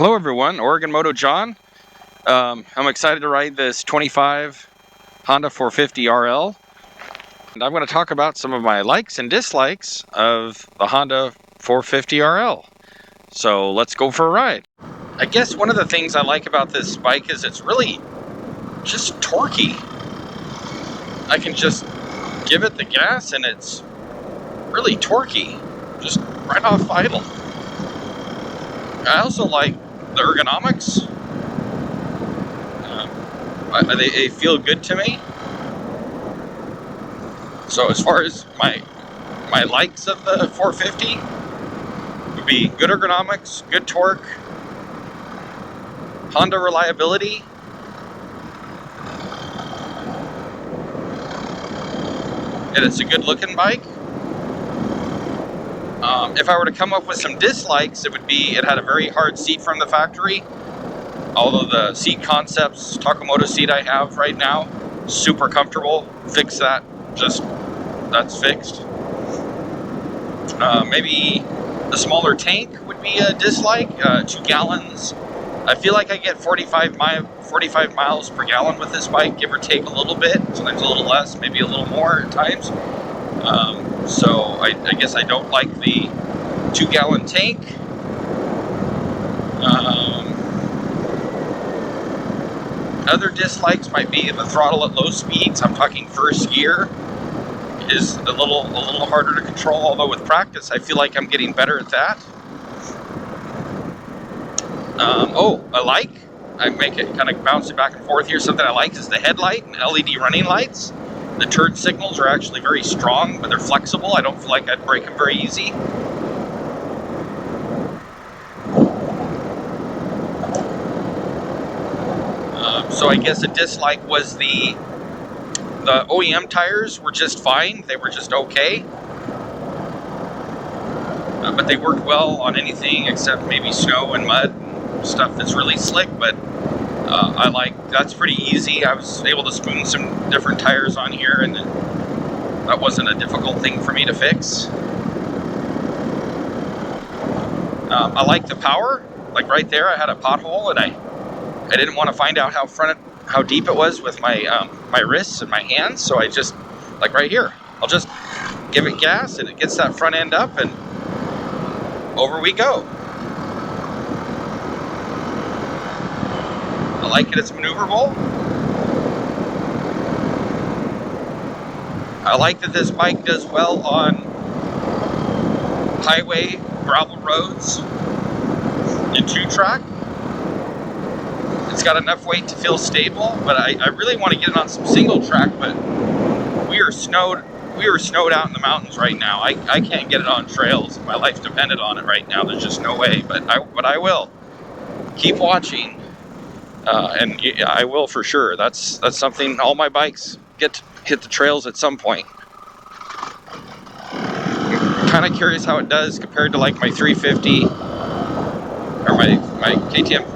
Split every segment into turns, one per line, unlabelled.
Hello everyone, Oregon Moto John. I'm excited to ride this 25 Honda 450 RL, and I'm going to talk about some of my likes and dislikes of the Honda 450 RL. So let's go for a ride. I guess one of the things I like about this bike is it's really just torquey. I can just give it the gas and it's really torquey, just right off idle. I also like the ergonomics. They feel good to me. So as far as my likes of the 450 would be good ergonomics, good torque, Honda reliability, and it's a good looking bike. If I were to come up with some dislikes, it would be it had a very hard seat from the factory. Although the seat concepts, Takamoto seat I have right now, super comfortable. Fix that, that's fixed. Maybe a smaller tank would be a dislike, 2 gallons. I feel like I get 45 miles per gallon with this bike, give or take a little bit, sometimes a little less, maybe a little more at times. So I guess I don't like the 2-gallon tank. Other dislikes might be the throttle at low speeds. I'm talking first gear is a little harder to control, although with practice I feel like I'm getting better at that. I make it kind of bounce it back and forth here. Something I like is the headlight and LED running lights. The turn signals are actually very strong, but they're flexible. I don't feel like I'd break them very easy. So I guess a dislike was the OEM tires were just fine. They were just okay. But they worked well on anything except maybe snow and mud and stuff that's really slick. But that's pretty easy. I was able to spoon some different tires on here, and that wasn't a difficult thing for me to fix. I like the power. Like right there, I had a pothole, and I didn't want to find out how deep it was with my my wrists and my hands. So I just, like right here, I'll just give it gas, and it gets that front end up, and over we go. I like it, it's maneuverable. I like that this bike does well on highway, gravel roads, and 2-track. It's got enough weight to feel stable, but I really want to get it on some single track, but we are snowed out in the mountains right now. I can't get it on trails. My life depended on it right now. There's just no way, but I will. Keep watching. And yeah, I will for sure. That's something all my bikes get to hit the trails at some point. I'm kind of curious how it does compared to like my 350 or my KTM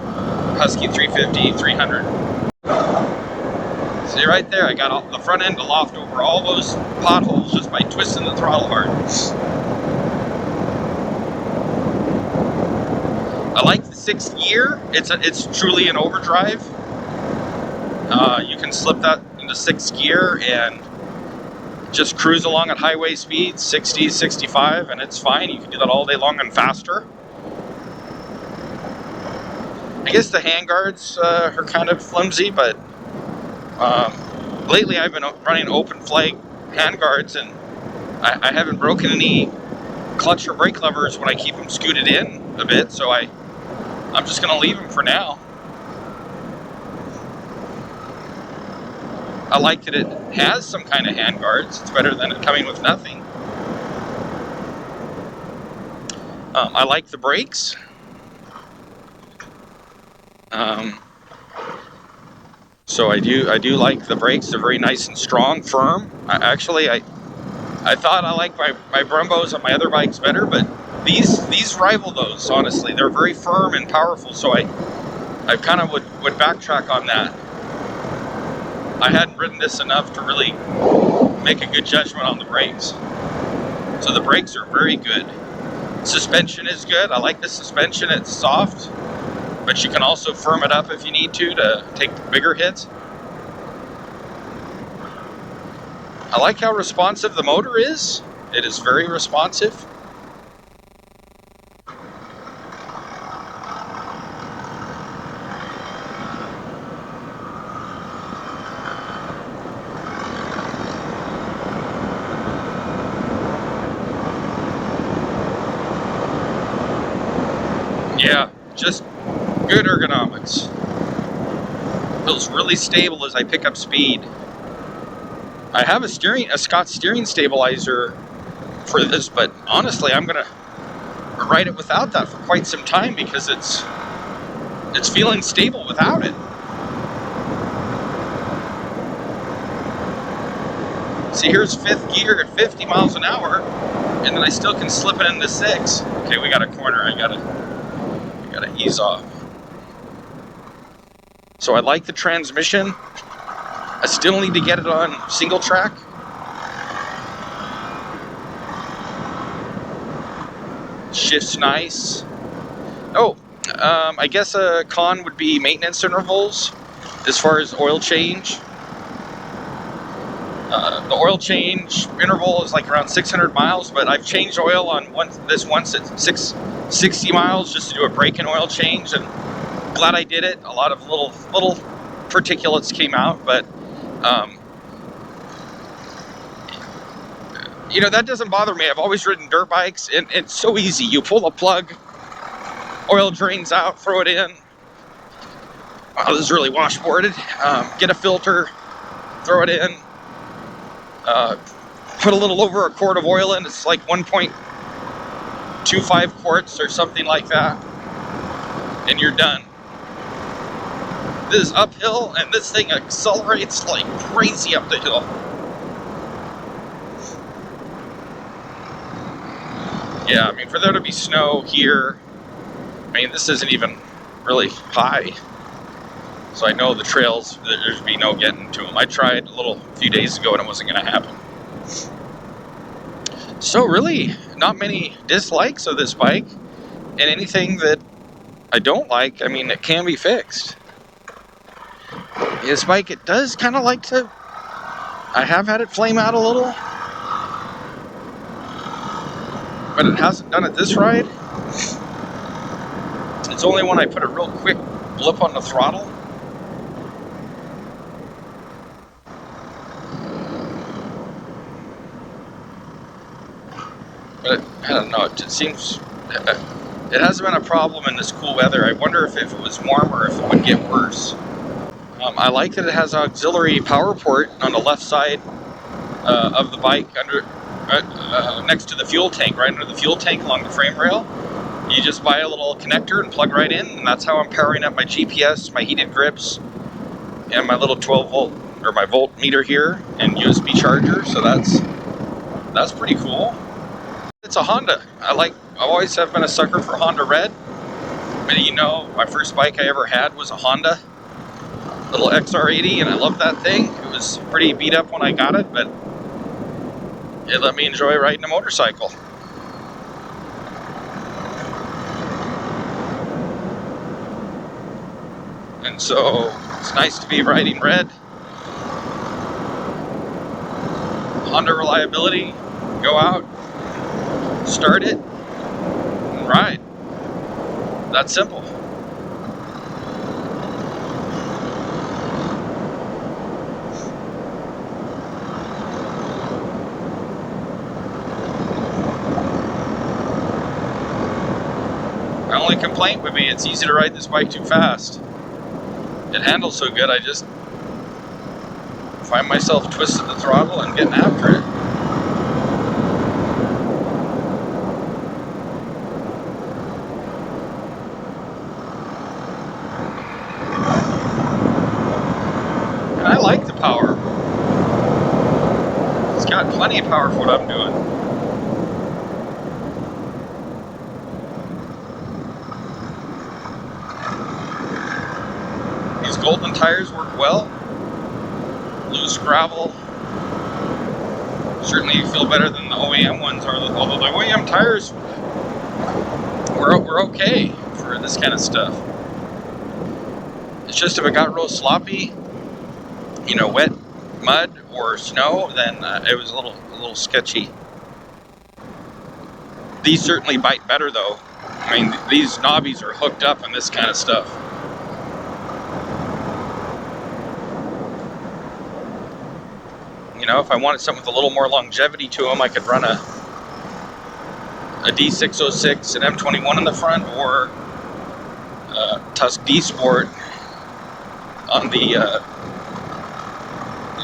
Husky 350, 300. See right there, I got the front end to loft over all those potholes just by twisting the throttle hard. I like the 6th gear. It's truly an overdrive. You can slip that into 6th gear and just cruise along at highway speeds, 60, 65, and it's fine. You can do that all day long and faster. I guess the handguards are kind of flimsy, but lately I've been running open flag handguards, and I haven't broken any clutch or brake levers when I keep them scooted in a bit, so I'm just going to leave them for now. I like that it has some kind of handguards. It's better than it coming with nothing. I like the brakes. So I do like the brakes. They're very nice and strong, firm. I thought I liked my Brumbos on my other bikes better, but these rival those, honestly. They're very firm and powerful, so I kind of would backtrack on that. I hadn't ridden this enough to really make a good judgment on the brakes. So the brakes are very good. Suspension is good. I like the suspension. It's soft. but you can also firm it up if you need to take bigger hits. I like how responsive the motor is. It is very responsive. Yeah, just good ergonomics. Feels really stable as I pick up speed. I have a Scott steering stabilizer for this, but honestly, I'm gonna ride it without that for quite some time because it's feeling stable without it. See, here's 5th gear at 50 miles an hour, and then I still can slip it into 6. Okay, we got a corner. I gotta ease off. So I like the transmission. I still need to get it on single track. Shifts nice. Oh, I guess a con would be maintenance intervals as far as oil change. The oil change interval is like around 600 miles, but I've changed oil on this once at 60 miles just to do a break-in oil change, and glad I did it. A lot of little particulates came out, but you know, that doesn't bother me. I've always ridden dirt bikes, and it's so easy. You pull the plug, oil drains out, throw it in. Wow, this is really washboarded. Get a filter, throw it in. Put a little over a quart of oil in. It's like 1.25 quarts or something like that, and you're done. This is uphill, and this thing accelerates like crazy up the hill. Yeah, I mean, for there to be snow here, I mean, this isn't even really high, so I know the trails, there's be no getting to them. I tried a few days ago, and it wasn't going to happen. So really, not many dislikes of this bike, and anything that I don't like, I mean, it can be fixed. This bike, it does kind of like to, I have had it flame out a little, but it hasn't done it this ride. It's only when I put a real quick blip on the throttle. But I don't know, it seems, it hasn't been a problem in this cool weather. I wonder if it was warmer, if it would get worse. I like that it has auxiliary power port on the left side of the bike, next to the fuel tank, right under the fuel tank along the frame rail. You just buy a little connector and plug right in, and that's how I'm powering up my GPS, my heated grips, and my little 12 volt, or my volt meter here, and USB charger, so that's pretty cool. It's a Honda. I've always have been a sucker for Honda Red. Many of you know, my first bike I ever had was a Honda, little XR80, and I loved that thing. It was pretty beat up when I got it, but it let me enjoy riding a motorcycle. And so it's nice to be riding red. Honda reliability, go out, start it, and ride. That's simple. My only complaint would be it's easy to ride this bike too fast. It handles so good, I just find myself twisting the throttle and getting after it. And I like the power. It's got plenty of power for what I'm doing. These golden tires work well. Loose gravel. Certainly you feel better than the OEM ones, although the OEM tires were okay for this kind of stuff. It's just if it got real sloppy, you know, wet mud or snow, then it was a little sketchy. These certainly bite better though. I mean, these knobbies are hooked up on this kind of stuff. You know, if I wanted something with a little more longevity to them, I could run a D606 and M21 in the front, or Tusk D Sport on the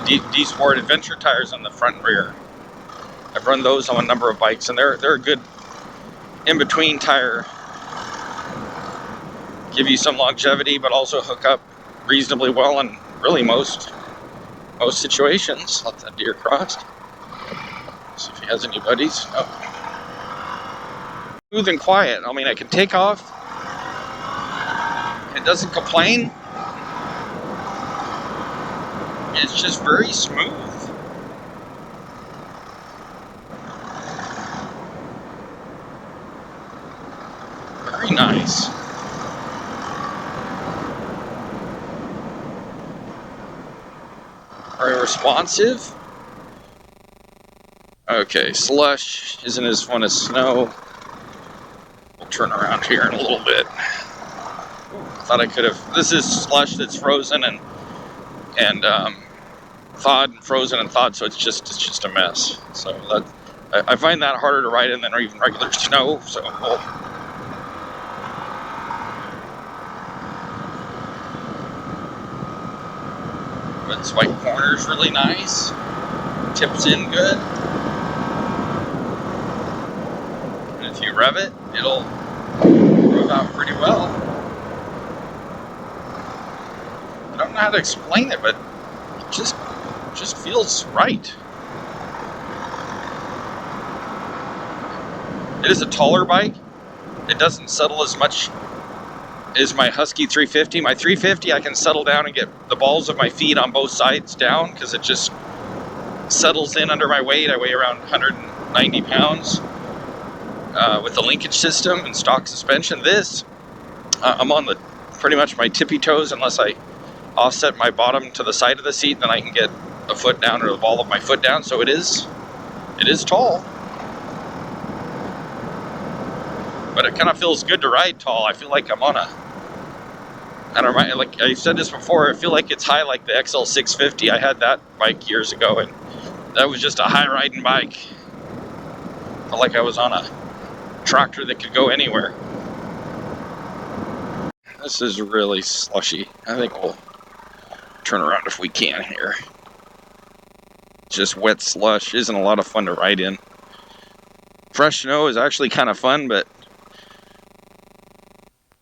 D Sport adventure tires on the front and rear. I've run those on a number of bikes, and they're a good in-between tire. Give you some longevity, but also hook up reasonably well in really most situations. Let that deer cross. See if he has any buddies. Oh. Smooth and quiet. I mean, I can take off. It doesn't complain. It's just very smooth. Very nice. Very responsive. Okay, slush isn't as fun as snow. We'll turn around here in a little bit. Thought I could have. This is slush that's frozen and thawed and frozen and thawed, so it's just a mess. So that I find that harder to ride in than even regular snow. So but this white corner's really nice. Tips in good. And if you rev it, it'll rev out pretty well. I don't know how to explain it, but it just feels right. It is a taller bike. It doesn't settle as much as my Husky 350. My 350, I can settle down and get the balls of my feet on both sides down because it just settles in under my weight. I weigh around 190 pounds with the linkage system and stock suspension. This, I'm on the pretty much my tippy toes unless I offset my bottom to the side of the seat, then I can get a foot down or the ball of my foot down. So it is tall, but it kind of feels good to ride tall. I feel like I'm on a, I don't know, like I said this before, I feel like it's high like the XL650. I had that bike years ago, and that was just a high riding bike. Felt like I was on a tractor that could go anywhere. This is really slushy. I think we'll turn around if we can here. Just wet slush isn't a lot of fun to ride in. Fresh snow is actually kind of fun, but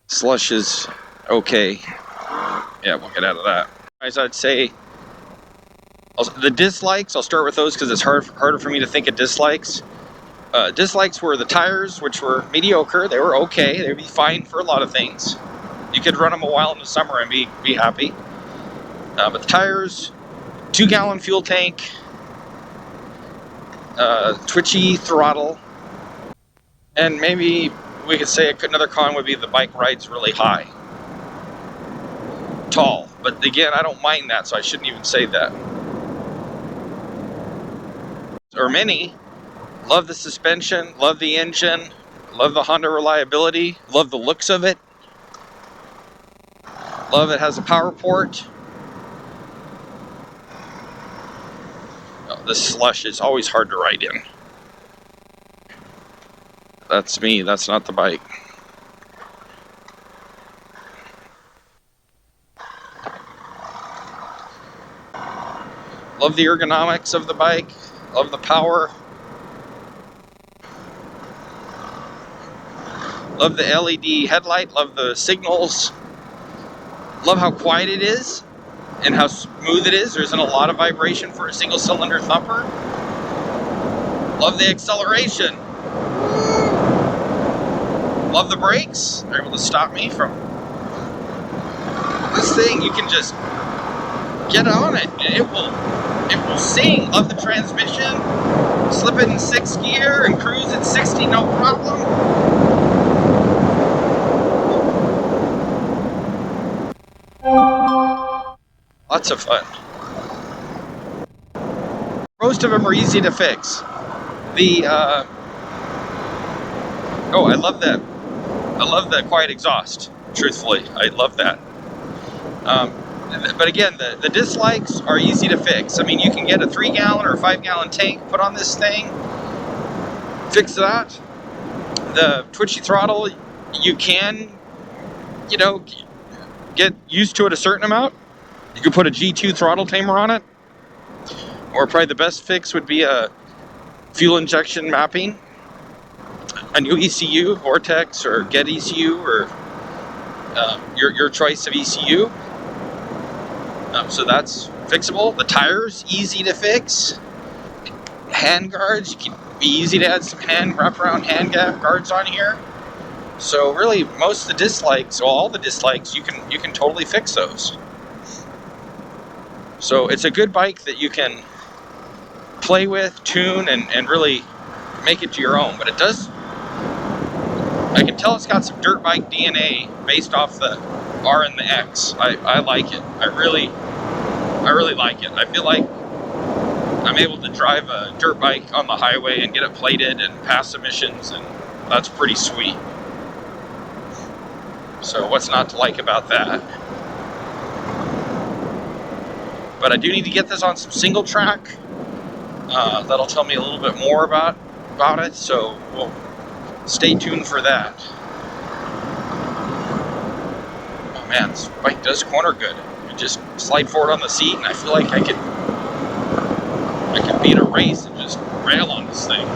slush is okay. Yeah, we'll get out of that. As I'd say, the dislikes, I'll start with those because it's harder for me to think of dislikes. Dislikes were the tires, which were mediocre. They were okay. They'd be fine for a lot of things. You could run them a while in the summer and be happy. But the tires, 2-gallon fuel tank, twitchy throttle, and maybe we could say another con would be the bike rides really high. Tall. But again, I don't mind that, so I shouldn't even say that. Or many. Love the suspension, love the engine, love the Honda reliability, love the looks of it. Love it has a power port. Oh, this slush is always hard to ride in. That's me, that's not the bike. Love the ergonomics of the bike, love the power. Love the LED headlight, love the signals. Love how quiet it is and how smooth it is. There isn't a lot of vibration for a single cylinder thumper. Love the acceleration. Love the brakes. They're able to stop me from this thing. You can just get on it and it will sing. Love the transmission. Slip it in 6th gear and cruise at 60, no problem. Lots of fun. Most of them are easy to fix. Oh, I love that. I love the quiet exhaust. Truthfully, I love that. But again, the dislikes are easy to fix. I mean, you can get a 3-gallon or 5-gallon tank, put on this thing, fix that. The twitchy throttle, you can, you know, get used to it a certain amount. You could put a G2 throttle tamer on it, or probably the best fix would be a fuel injection mapping, a new ECU, Vortex or Get ECU, or your choice of ECU. So that's fixable. The tires, easy to fix. Hand guards, it can be easy to add some wraparound hand guards on here. So really, most of the dislikes, well, all the dislikes, you can totally fix those. So it's a good bike that you can play with, tune, and really make it to your own. But it does, I can tell it's got some dirt bike DNA based off the R and the X. I like it. I really like it. I feel like I'm able to drive a dirt bike on the highway and get it plated and pass emissions, and that's pretty sweet. So what's not to like about that? But I do need to get this on some single track. That'll tell me a little bit more about it, so we'll stay tuned for that. Oh man, this bike does corner good. You just slide forward on the seat, and I feel like I could beat a race and just rail on this thing.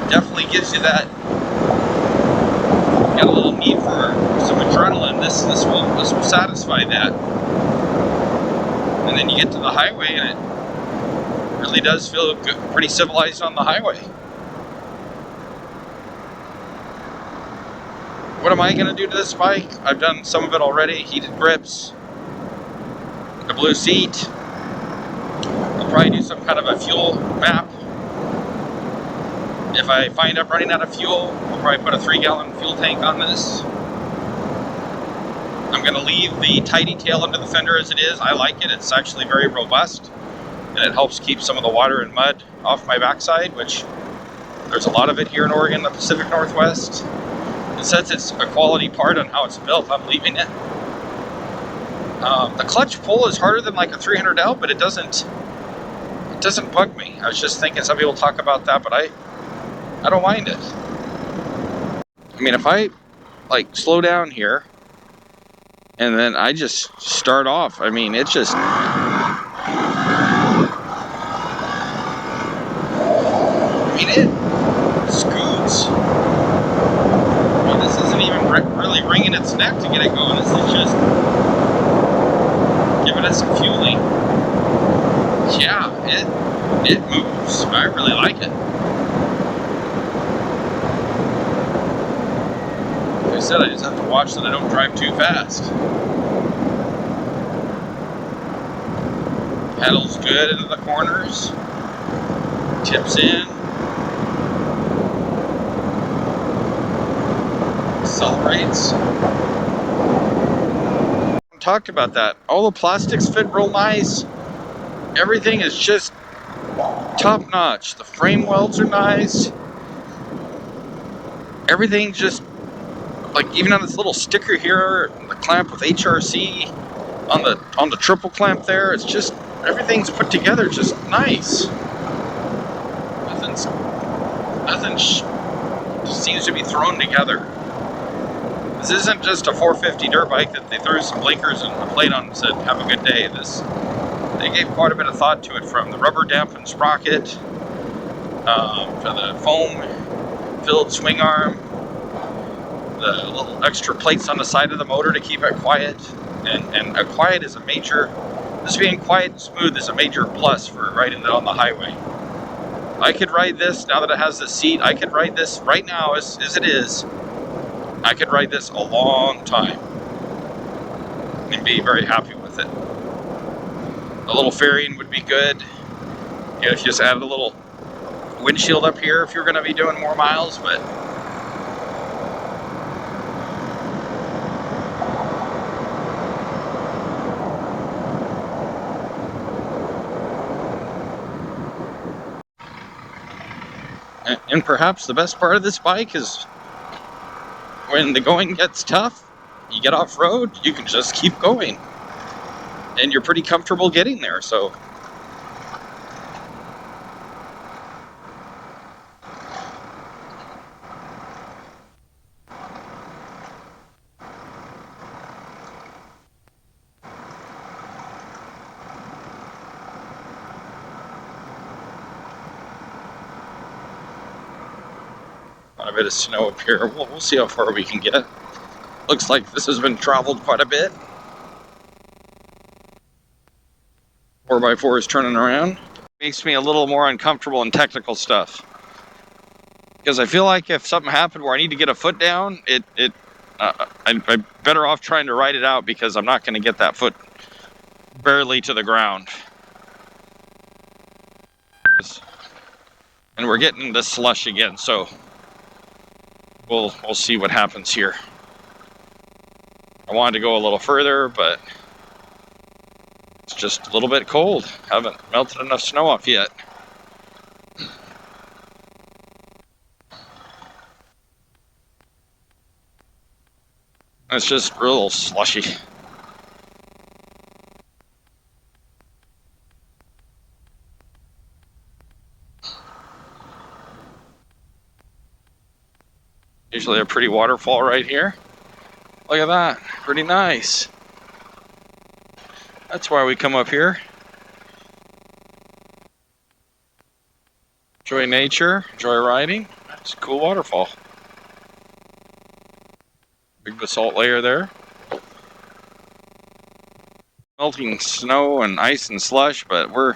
Definitely gives you that. Got a little need for some adrenaline. This will satisfy that. And then you get to the highway, and it really does feel good, pretty civilized on the highway. What am I going to do to this bike? I've done some of it already. Heated grips, a blue seat. I'll probably do some kind of a fuel map. If I find I'm running out of fuel, I'll probably put a 3-gallon fuel tank on this. I'm going to leave the tidy tail under the fender as it is. I like it. It's actually very robust, and it helps keep some of the water and mud off my backside, which there's a lot of it here in Oregon, the Pacific Northwest. And since it's a quality part on how it's built, I'm leaving it. The clutch pull is harder than like a 300L, but it doesn't bug me. I was just thinking, some people talk about that, but I don't mind it. I mean, if I like slow down here and then I just start off, I mean, it just, it scoots. I mean, this isn't even really wringing its neck to get it going. This is just giving it some fueling. Yeah, it moves. I really like it. Like I said, I just have to watch that I don't drive too fast. Pedals good into the corners. Tips in. Accelerates. Talked about that. All the plastics fit real nice. Everything is just top notch. The frame welds are nice. Everything just, like, even on this little sticker here, the clamp with HRC on the triple clamp there, it's just, everything's put together just nice. Nothing seems to be thrown together. This isn't just a 450 dirt bike that they threw some blinkers and a plate on and said, have a good day. They gave quite a bit of thought to it, from the rubber dampened sprocket to the foam filled swing arm, the little extra plates on the side of the motor to keep it quiet. And quiet is a major, this being quiet and smooth is a major plus for riding it on the highway. I could ride this, now that it has the seat, I could ride this right now as it is. I could ride this a long time and be very happy with it. A little fairing would be good. You know, if you just added a little windshield up here if you're going to be doing more miles, but And perhaps the best part of this bike is when the going gets tough, you get off road, you can just keep going. And you're pretty comfortable getting there, so. A bit of snow up here. We'll see how far we can get. Looks like this has been traveled quite a bit. 4x4 is turning around. Makes me a little more uncomfortable in technical stuff. Because I feel like if something happened where I need to get a foot down, I'm better off trying to ride it out because I'm not going to get that foot barely to the ground. And we're getting the slush again, so we'll see what happens here. I wanted to go a little further, but it's just a little bit cold. Haven't melted enough snow off yet. It's just real slushy. Usually a pretty waterfall right here. Look at that, pretty nice. That's why we come up here. Enjoy nature, enjoy riding. It's a cool waterfall. Big basalt layer there. Melting snow and ice and slush, but we're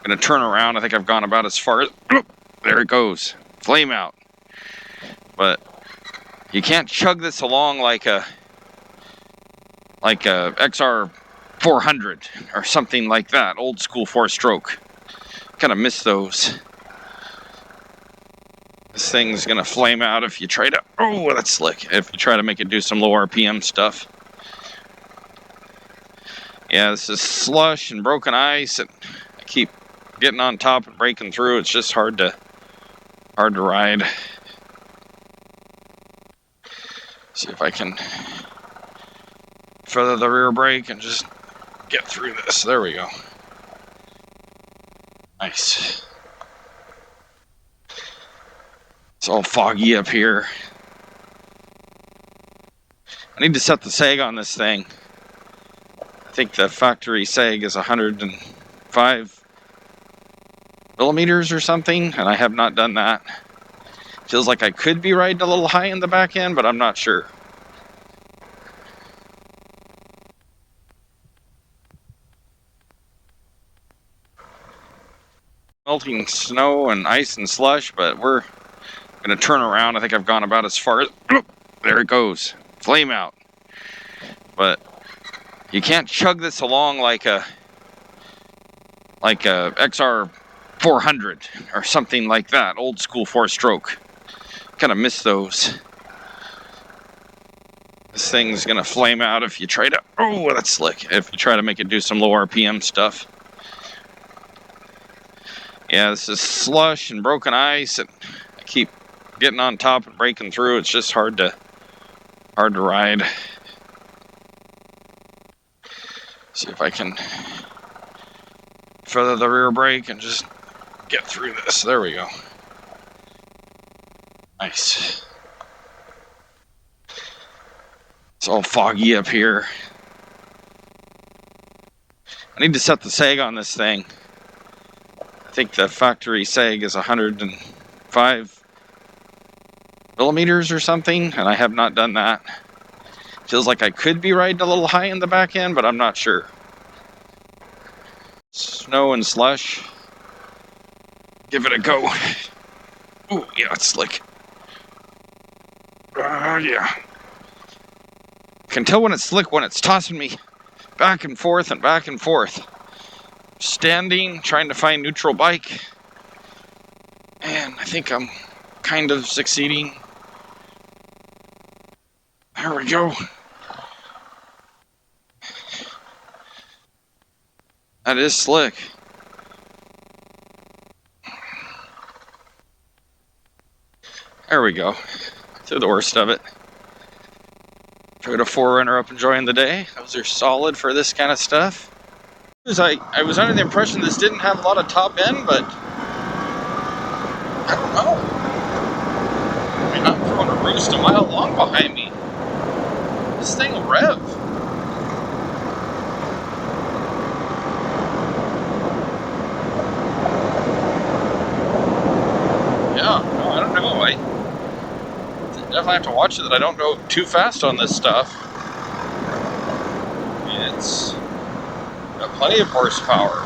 gonna turn around. I think I've gone about as far as, there it goes, flame out. But you can't chug this along like a XR 400 or something like that, old school 4-stroke. Kind of miss those. This thing's gonna flame out if you try to, oh, that's slick, if you try to make it do some low RPM stuff. Yeah, this is slush and broken ice, and I keep getting on top and breaking through. It's just hard to ride. See if I can feather the rear brake and just get through this. There we go. Nice. It's all foggy up here. I need to set the sag on this thing. I think the factory sag is 105 millimeters or something, and I have not done that. Feels like I could be riding a little high in the back end, but I'm not sure. Melting snow and ice and slush, but we're gonna turn around. I think I've gone about as far as, there it goes, flame out. But you can't chug this along like a XR 400 or something like that, old school 4-stroke. Kind of miss those. This thing's gonna flame out if you try to, oh, that's slick, if you try to make it do some low RPM stuff. Yeah, this is slush and broken ice, and I keep getting on top and breaking through. It's just hard to ride. See if I can feather the rear brake and just get through this. There we go. Nice. It's all foggy up here. I need to set the sag on this thing. I think the factory sag is 105 millimeters or something, and I have not done that. Feels like I could be riding a little high in the back end, but I'm not sure. Snow and slush. Give it a go. Ooh, yeah, it's slick. Yeah. Can tell when it's slick when it's tossing me back and forth and back and forth. Standing, trying to find neutral bike. And I think I'm kind of succeeding. There we go. That is slick. There we go. Through the worst of it. Toyota 4Runner up enjoying the day. Those are solid for this kind of stuff. I was under the impression this didn't have a lot of top end, but I don't know. I mean, I'm throwing a roost a mile long behind me. This thing will rev. Yeah, no, I don't know. I definitely have to watch it that I don't go too fast on this stuff. It's got plenty of horsepower.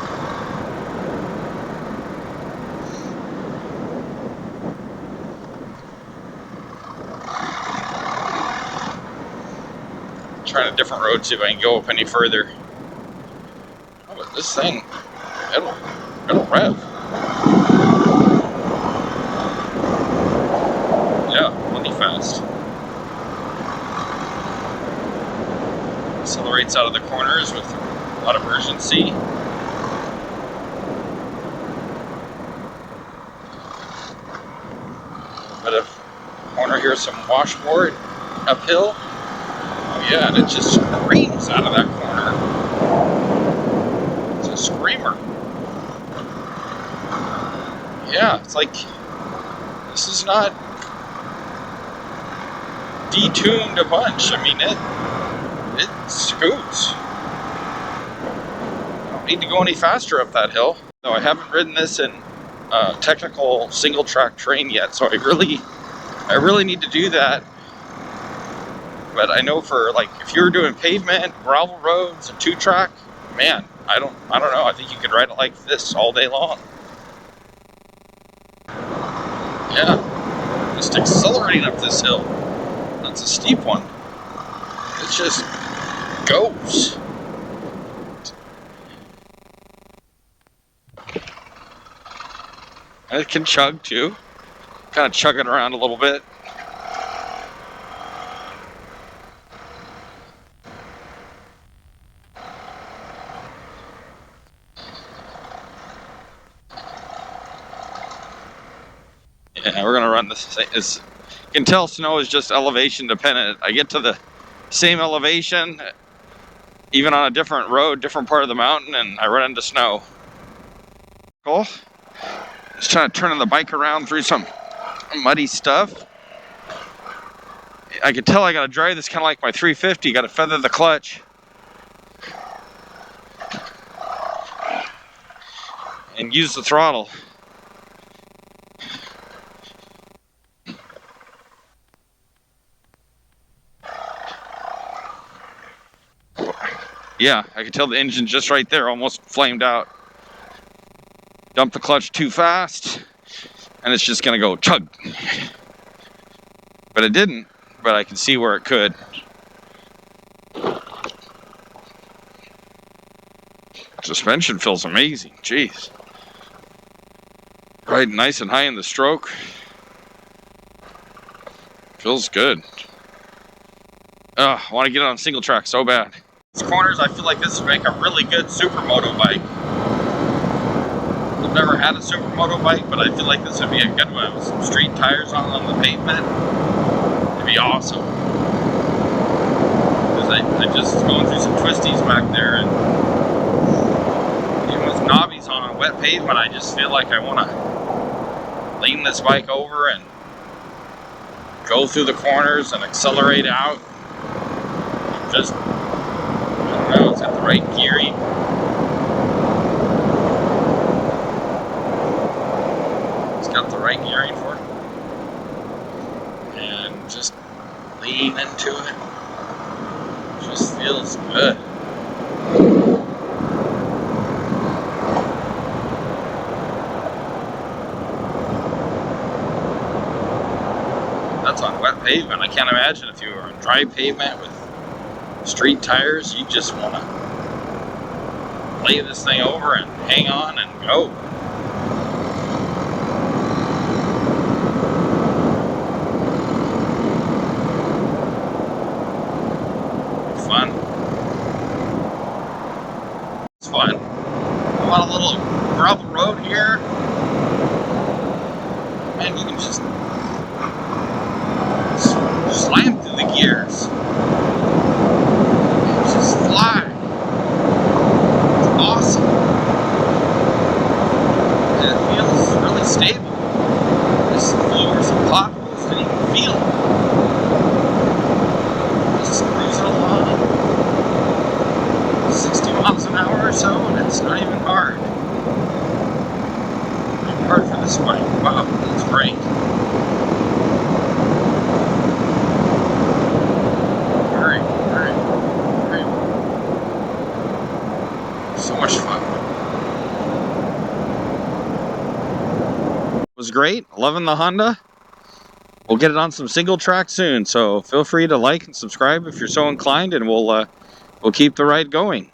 Trying a different road, see if I can go up any further. Oh, but this thing, it'll rev. Yeah, plenty fast. Accelerates out of the corners with a lot of urgency. Bit of corner here, some washboard uphill. Oh yeah, and it just screams out of that corner. It's a screamer. Yeah, it's like, this is not detuned a bunch. I mean, it scoots. I don't need to go any faster up that hill. No, I haven't ridden this in technical single track terrain yet, so I really need to do that. But I know for, like, if you're doing pavement, gravel roads, and 2-track, man, I don't know. I think you could ride it like this all day long. Yeah, just accelerating up this hill. That's a steep one. It just goes. And it can chug too. Kind of chug it around a little bit. Yeah, we're gonna run this. You can tell snow is just elevation dependent. I get to the same elevation, even on a different road, different part of the mountain, and I run into snow. Cool. Just trying to turn the bike around through some muddy stuff. I can tell I gotta drive this kind of like my 350. Gotta feather the clutch. And use the throttle. Yeah, I can tell the engine just right there almost flamed out. Dump the clutch too fast, and it's just gonna go chug. But it didn't, but I can see where it could. Suspension feels amazing, jeez. Riding nice and high in the stroke. Feels good. I want to get it on single track so bad. These corners, I feel like this would make a really good supermoto bike. I've never had a supermoto bike, but I feel like this would be a good one with some street tires on the pavement. It'd be awesome. Because I just going through some twisties back there, and even with knobbies on a wet pavement, I just feel like I want to lean this bike over and go through the corners and accelerate out. Just, I don't know, it's got the right gearing. It's got the right gearing for it. And just lean into it. Just feels good. That's on wet pavement. I can't imagine if you were on dry pavement with street tires, you just want to lay this thing over and hang on and go. Fun. It's fun. I'm on a little gravel road here. Man, you can just feels great. Loving the Honda. We'll get it on some single track soon, so feel free to like and subscribe if you're so inclined, and we'll keep the ride going.